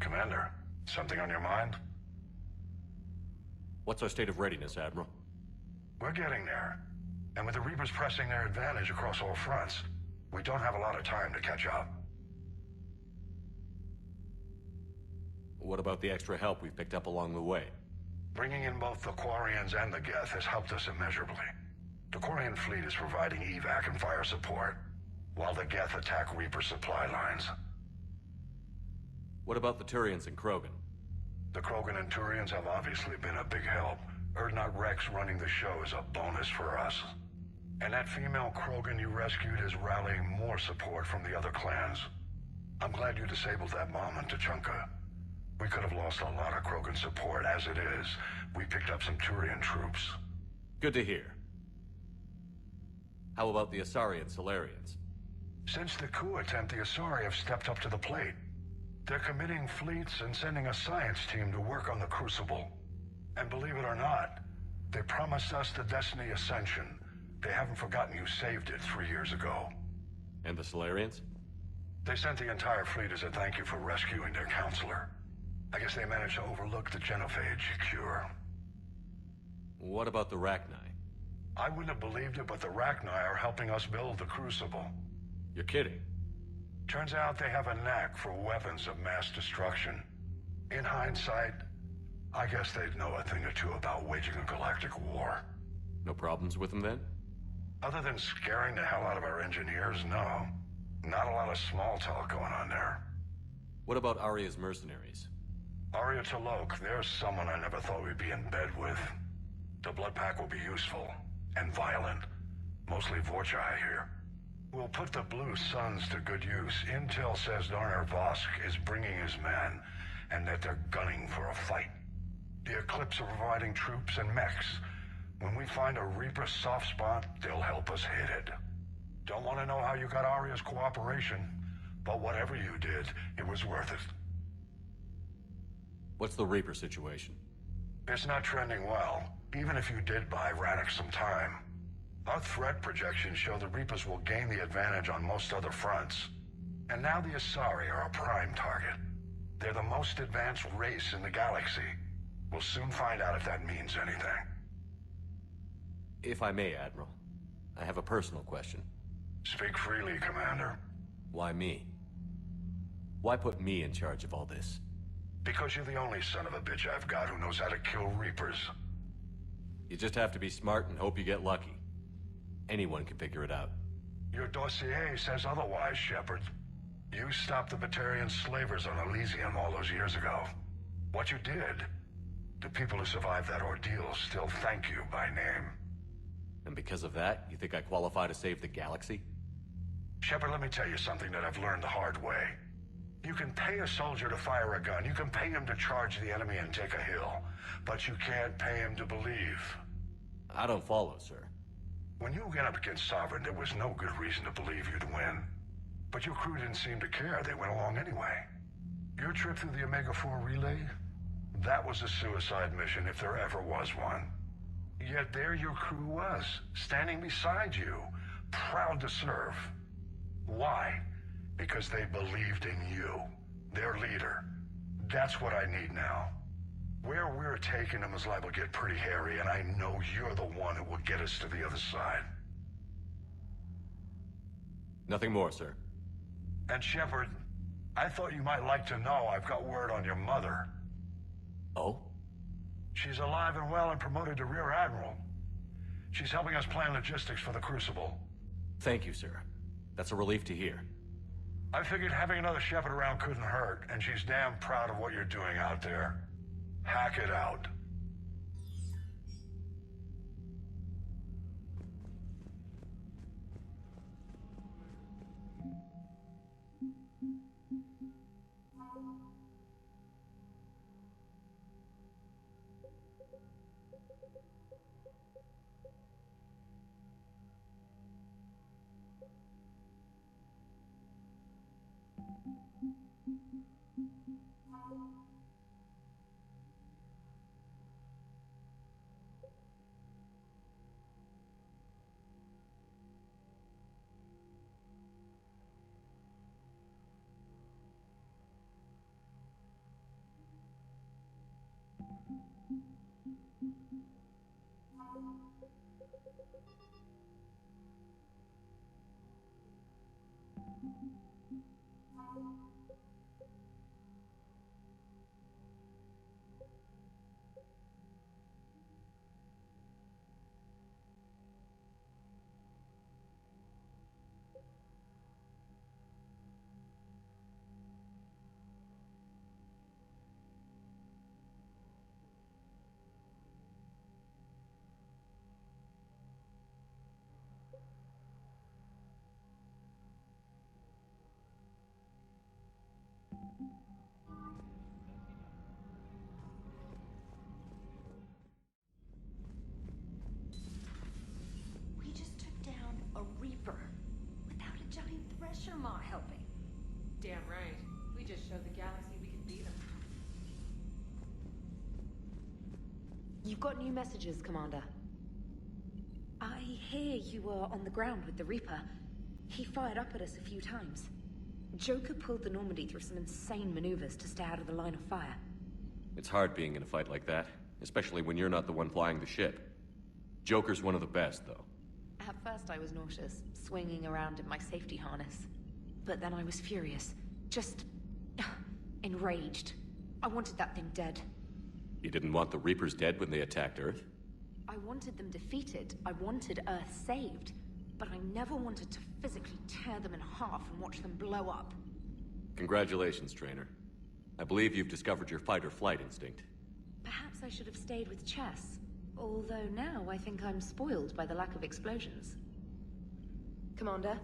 Commander, something on your mind? What's our state of readiness, Admiral? We're getting there. And with the Reapers pressing their advantage across all fronts, we don't have a lot of time to catch up. What about the extra help we've picked up along the way? Bringing in both the Quarians and the Geth has helped us immeasurably. The Quarian fleet is providing evac and fire support, while the Geth attack Reaper supply lines. What about the Turians and Krogan? The Krogan and Turians have obviously been a big help. Urdnot Rex running the show is a bonus for us. And that female Krogan you rescued is rallying more support from the other clans. I'm glad you disabled that bomb in Tuchanka. We could have lost a lot of Krogan support. As it is, we picked up some Turian troops. Good to hear. How about the Asari and Solarians? Since the coup attempt, the Asari have stepped up to the plate. They're committing fleets and sending a science team to work on the Crucible. And believe it or not, they promised us the Destiny Ascension. They haven't forgotten you saved it 3 years ago. And the Solarians? They sent the entire fleet as a thank you for rescuing their counselor. I guess they managed to overlook the genophage cure. What about the Rachni? I wouldn't have believed it, but the Rachni are helping us build the Crucible. You're kidding. Turns out they have a knack for weapons of mass destruction. In hindsight, I guess they'd know a thing or two about waging a galactic war. No problems with them then? Other than scaring the hell out of our engineers, no. Not a lot of small talk going on there. What about Arya's mercenaries? Arya T'Loak, there's someone I never thought we'd be in bed with. The Blood Pack will be useful, and violent. Mostly Vorcha, I hear. We'll put the Blue Suns to good use. Intel says Darner Vosk is bringing his men, and that they're gunning for a fight. The Eclipse are providing troops and mechs. When we find a Reaper soft spot, they'll help us hit it. Don't want to know how you got Arya's cooperation, but whatever you did, it was worth it. What's the Reaper situation? It's not trending well, even if you did buy Rannoch some time. Our threat projections show the Reapers will gain the advantage on most other fronts. And now the Asari are a prime target. They're the most advanced race in the galaxy. We'll soon find out if that means anything. If I may, Admiral, I have a personal question. Speak freely, Commander. Why me? Why put me in charge of all this? Because you're the only son of a bitch I've got who knows how to kill Reapers. You just have to be smart and hope you get lucky. Anyone can figure it out. Your dossier says otherwise, Shepard. You stopped the Batarian slavers on Elysium all those years ago. What you did, the people who survived that ordeal still thank you by name. And because of that, you think I qualify to save the galaxy? Shepard, let me tell you something that I've learned the hard way. You can pay a soldier to fire a gun, you can pay him to charge the enemy and take a hill, but you can't pay him to believe. I don't follow, sir. When you went up against Sovereign, there was no good reason to believe you'd win. But your crew didn't seem to care, they went along anyway. Your trip through the Omega-4 relay? That was a suicide mission if there ever was one. Yet there your crew was, standing beside you, proud to serve. Why? Because they believed in you, their leader. That's what I need now. Where we're taking them is liable to get pretty hairy, and I know you're the one who will get us to the other side. Nothing more, sir. And Shepard, I thought you might like to know I've got word on your mother. Oh? She's alive and well and promoted to Rear Admiral. She's helping us plan logistics for the Crucible. Thank you, sir. That's a relief to hear. I figured having another Shepard around couldn't hurt, and she's damn proud of what you're doing out there. Hack it out. We just took down a Reaper without a giant thresher maw helping. Damn right. We just showed the galaxy we can beat them. You've got new messages, Commander. I hear you were on the ground with the Reaper. He fired up at us a few times. Joker pulled the Normandy through some insane maneuvers to stay out of the line of fire. It's hard being in a fight like that, especially when you're not the one flying the ship. Joker's one of the best, though. At first I was nauseous, swinging around in my safety harness. But then I was furious. Just... enraged. I wanted that thing dead. You didn't want the Reapers dead when they attacked Earth? I wanted them defeated. I wanted Earth saved. But I never wanted to physically tear them in half and watch them blow up. Congratulations, Trainer. I believe you've discovered your fight-or-flight instinct. Perhaps I should have stayed with chess. Although now I think I'm spoiled by the lack of explosions. Commander?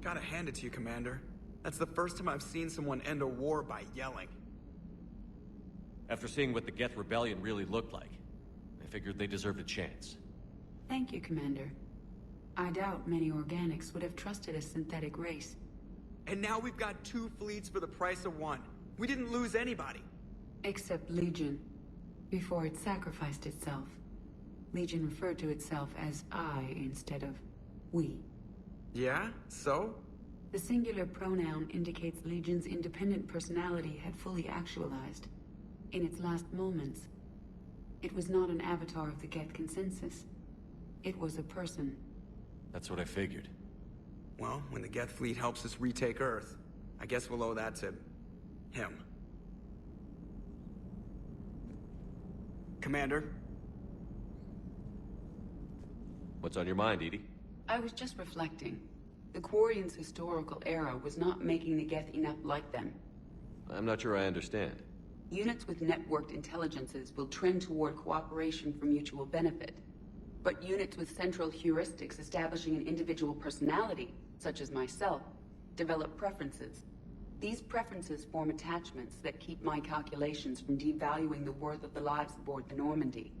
Gotta hand it to you, Commander. That's the first time I've seen someone end a war by yelling. After seeing what the Geth Rebellion really looked like, I figured they deserved a chance. Thank you, Commander. I doubt many organics would have trusted a synthetic race. And now we've got 2 fleets for the price of 1. We didn't lose anybody. Except Legion. Before it sacrificed itself. Legion referred to itself as I instead of we. Yeah? So? The singular pronoun indicates Legion's independent personality had fully actualized. In its last moments, it was not an avatar of the Geth consensus. It was a person. That's what I figured. Well, when the Geth fleet helps us retake Earth, I guess we'll owe that to... him. Commander? What's on your mind, Edie? I was just reflecting. The Quarians' historical era was not making the Geth enough like them. I'm not sure I understand. Units with networked intelligences will trend toward cooperation for mutual benefit. But units with central heuristics establishing an individual personality, such as myself, develop preferences. These preferences form attachments that keep my calculations from devaluing the worth of the lives aboard the Normandy.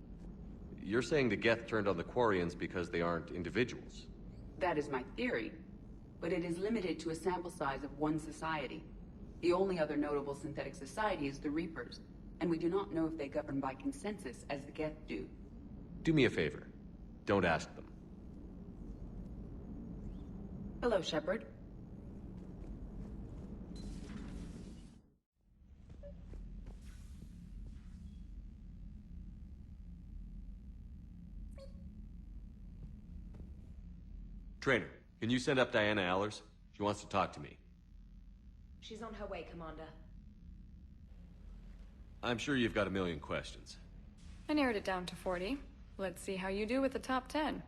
You're saying the Geth turned on the Quarians because they aren't individuals? That is my theory, but it is limited to a sample size of one society. The only other notable synthetic society is the Reapers, and we do not know if they govern by consensus as the Geth do. Do me a favor. Don't ask them. Hello, Shepard. Trainer, can you send up Diana Allers? She wants to talk to me. She's on her way, Commander. I'm sure you've got a million questions. I narrowed it down to 40. Let's see how you do with the top 10.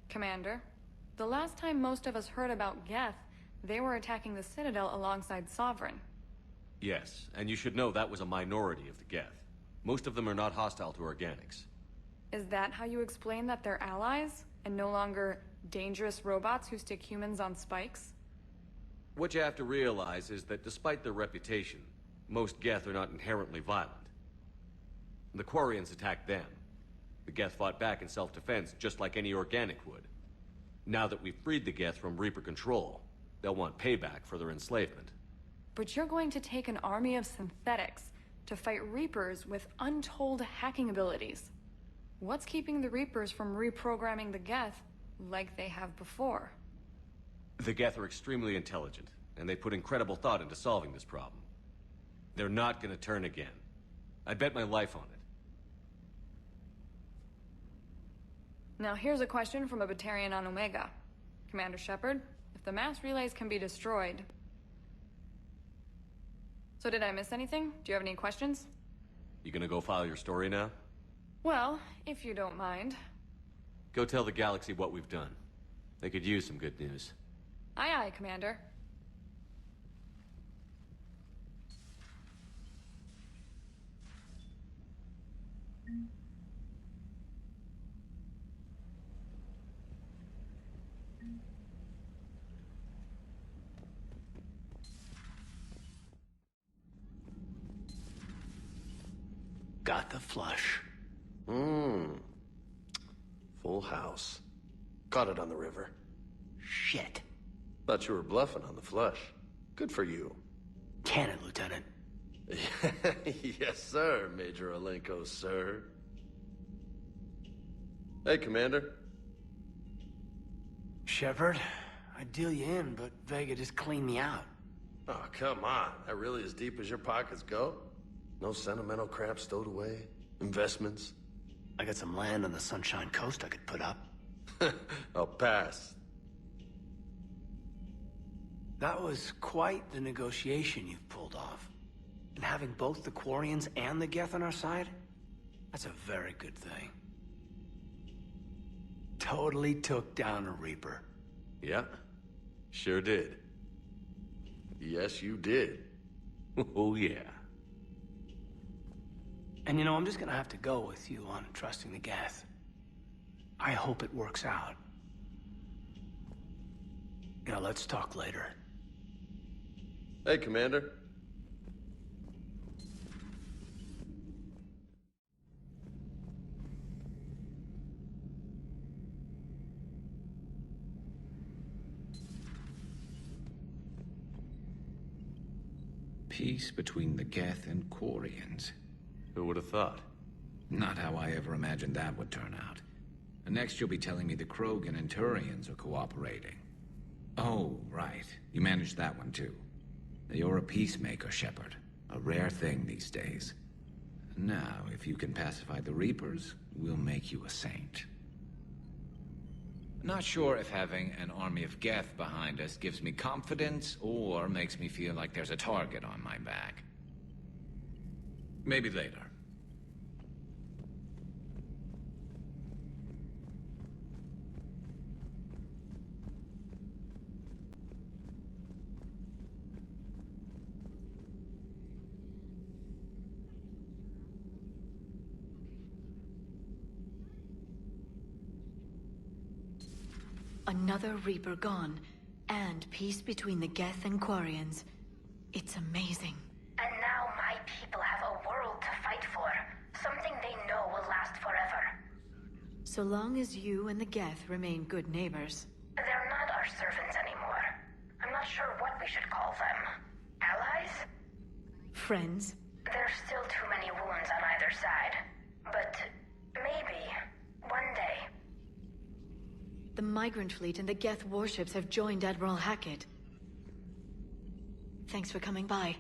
Commander, the last time most of us heard about Geth, they were attacking the Citadel alongside Sovereign. Yes, and you should know that was a minority of the Geth. Most of them are not hostile to organics. Is that how you explain that they're allies, and no longer dangerous robots who stick humans on spikes? What you have to realize is that despite their reputation, most Geth are not inherently violent. The Quarians attacked them. The Geth fought back in self-defense, just like any organic would. Now that we've freed the Geth from Reaper control, they'll want payback for their enslavement. But you're going to take an army of synthetics to fight Reapers with untold hacking abilities. What's keeping the Reapers from reprogramming the Geth like they have before? The Geth are extremely intelligent, and they put incredible thought into solving this problem. They're not gonna turn again. I'd bet my life on it. Now here's a question from a Batarian on Omega. Commander Shepard, if the mass relays can be destroyed... So did I miss anything? Do you have any questions? You gonna go file your story now? Well, if you don't mind. Go tell the galaxy what we've done. They could use some good news. Aye aye, Commander. Got the flush. Full house. Caught it on the river. Shit. Thought you were bluffing on the flush. Good for you. Cannon, Lieutenant. Yes, sir, Major Alenko, sir. Hey, Commander. Shepard, I'd deal you in, but Vega just cleaned me out. Oh, come on. That really as deep as your pockets go? No sentimental crap stowed away? Investments? I got some land on the Sunshine Coast I could put up. I'll pass. That was quite the negotiation you've pulled off. And having both the Quarians and the Geth on our side, that's a very good thing. Totally took down a Reaper. Yeah, sure did. Yes, you did. Oh, yeah. And you know, I'm just gonna have to go with you on trusting the Geth. I hope it works out. You know, let's talk later. Hey, Commander. Peace between the Geth and Quarians. Who would have thought? Not how I ever imagined that would turn out. And next you'll be telling me the Krogan and Turians are cooperating. Oh, right. You managed that one too. You're a peacemaker, Shepard. A rare thing these days. Now, if you can pacify the Reapers, we'll make you a saint. Not sure if having an army of Geth behind us gives me confidence or makes me feel like there's a target on my back. Maybe later. Another Reaper gone, and peace between the Geth and Quarians. It's amazing. And now my people have a world to fight for. Something they know will last forever. So long as you and the Geth remain good neighbors. They're not our servants anymore. I'm not sure what we should call them. Allies? Friends? There's still too many wounds on either side. But maybe one day. The Migrant Fleet and the Geth warships have joined Admiral Hackett. Thanks for coming by.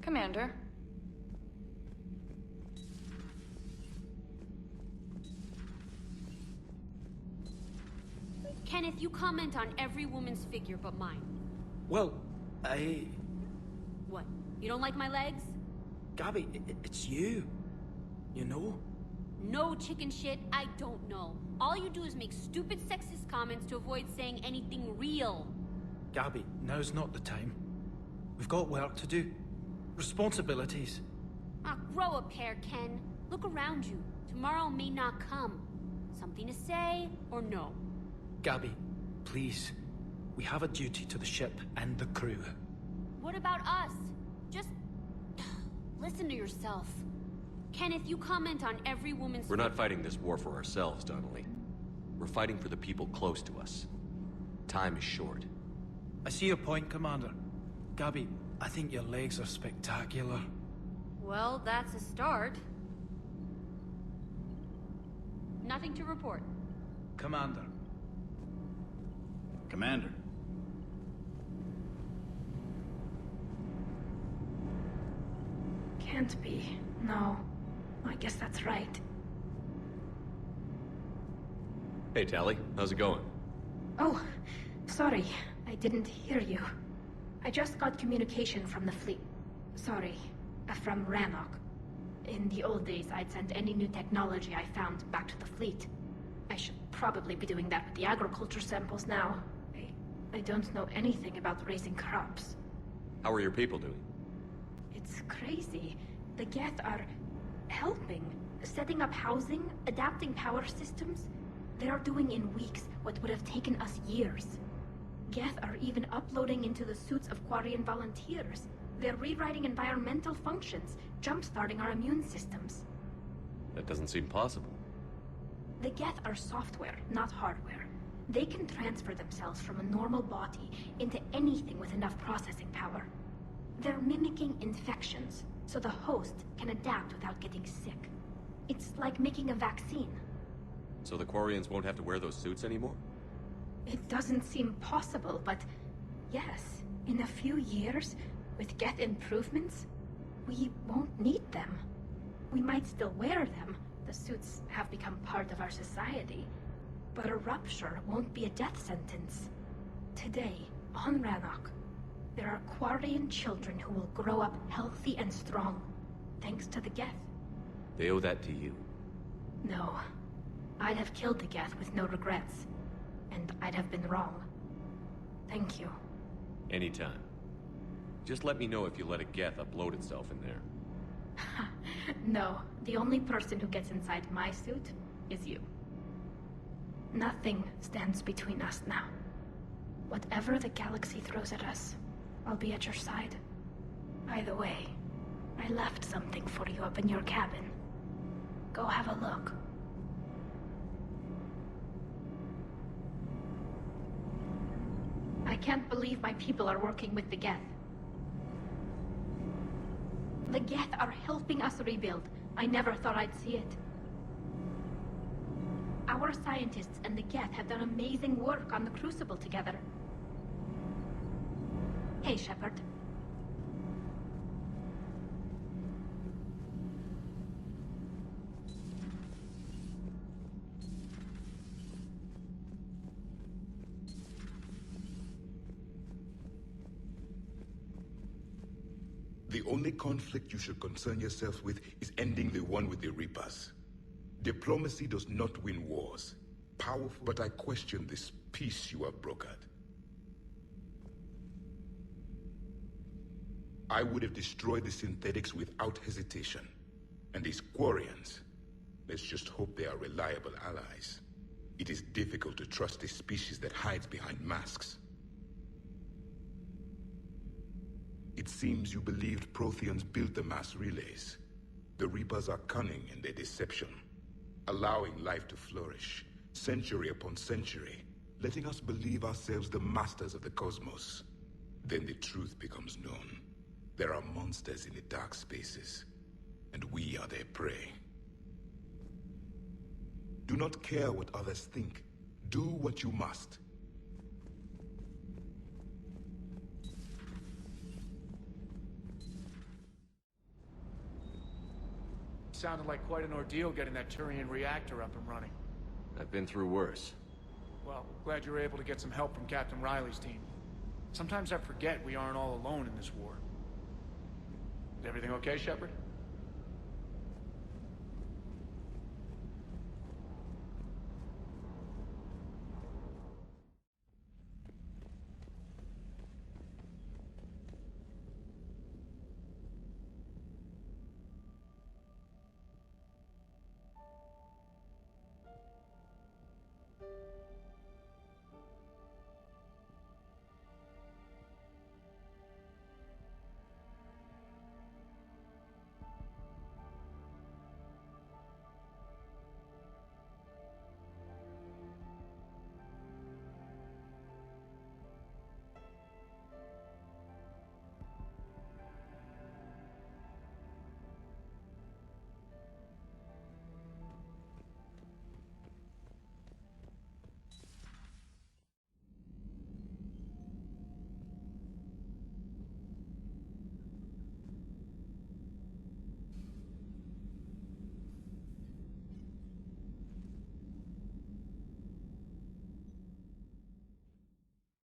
Commander. Kenneth, you comment on every woman's figure but mine. Well, What? You don't like my legs? Gabby, it's you. You know? No chicken shit, I don't know. All you do is make stupid sexist comments to avoid saying anything real. Gabby, now's not the time. We've got work to do. Responsibilities. Ah, grow a pair, Ken. Look around you. Tomorrow may not come. Something to say, or no? Gabby, please. We have a duty to the ship and the crew. What about us? Just... listen to yourself. Kenneth, you comment on every woman's... We're not fighting this war for ourselves, Donnelly. We're fighting for the people close to us. Time is short. I see your point, Commander. Gabby, I think your legs are spectacular. Well, that's a start. Nothing to report. Commander. Commander. Can't be. No. I guess that's right. Hey, Tally. How's it going? Oh, sorry. I didn't hear you. I just got communication from the fleet. Sorry. From Rannoch. In the old days, I'd send any new technology I found back to the fleet. I should probably be doing that with the agriculture samples now. I don't know anything about raising crops. How are your people doing? It's crazy. The Geth are helping. Setting up housing, adapting power systems. They are doing in weeks what would have taken us years. Geth are even uploading into the suits of Quarian volunteers. They're rewriting environmental functions, jump-starting our immune systems. That doesn't seem possible. The Geth are software, not hardware. They can transfer themselves from a normal body into anything with enough processing power. They're mimicking infections, so the host can adapt without getting sick. It's like making a vaccine. So the Quarians won't have to wear those suits anymore? It doesn't seem possible, but yes, in a few years, with Geth improvements, we won't need them. We might still wear them. The suits have become part of our society. But a rupture won't be a death sentence. Today, on Rannoch, there are Quarian children who will grow up healthy and strong, thanks to the Geth. They owe that to you. No. I'd have killed the Geth with no regrets. And I'd have been wrong. Thank you. Anytime. Just let me know if you let a Geth upload itself in there. No, the only person who gets inside my suit is you. Nothing stands between us now. Whatever the galaxy throws at us, I'll be at your side. By the way, I left something for you up in your cabin. Go have a look. I can't believe my people are working with the Geth. The Geth are helping us rebuild. I never thought I'd see it. Our scientists and the Geth have done amazing work on the Crucible together. Hey, Shepard. The only conflict you should concern yourself with is ending the one with the Reapers. Diplomacy does not win wars. Powerful, but I question this peace you have brokered. I would have destroyed the synthetics without hesitation. And these Quarians, let's just hope they are reliable allies. It is difficult to trust a species that hides behind masks. It seems you believed Protheans built the mass relays. The Reapers are cunning in their deception, allowing life to flourish, century upon century, letting us believe ourselves the masters of the cosmos. Then the truth becomes known. There are monsters in the dark spaces, and we are their prey. Do not care what others think. Do what you must. Sounded like quite an ordeal getting that Turian reactor up and running. I've been through worse. Well, glad you were able to get some help from Captain Riley's team. Sometimes I forget we aren't all alone in this war. Is everything okay, Shepard?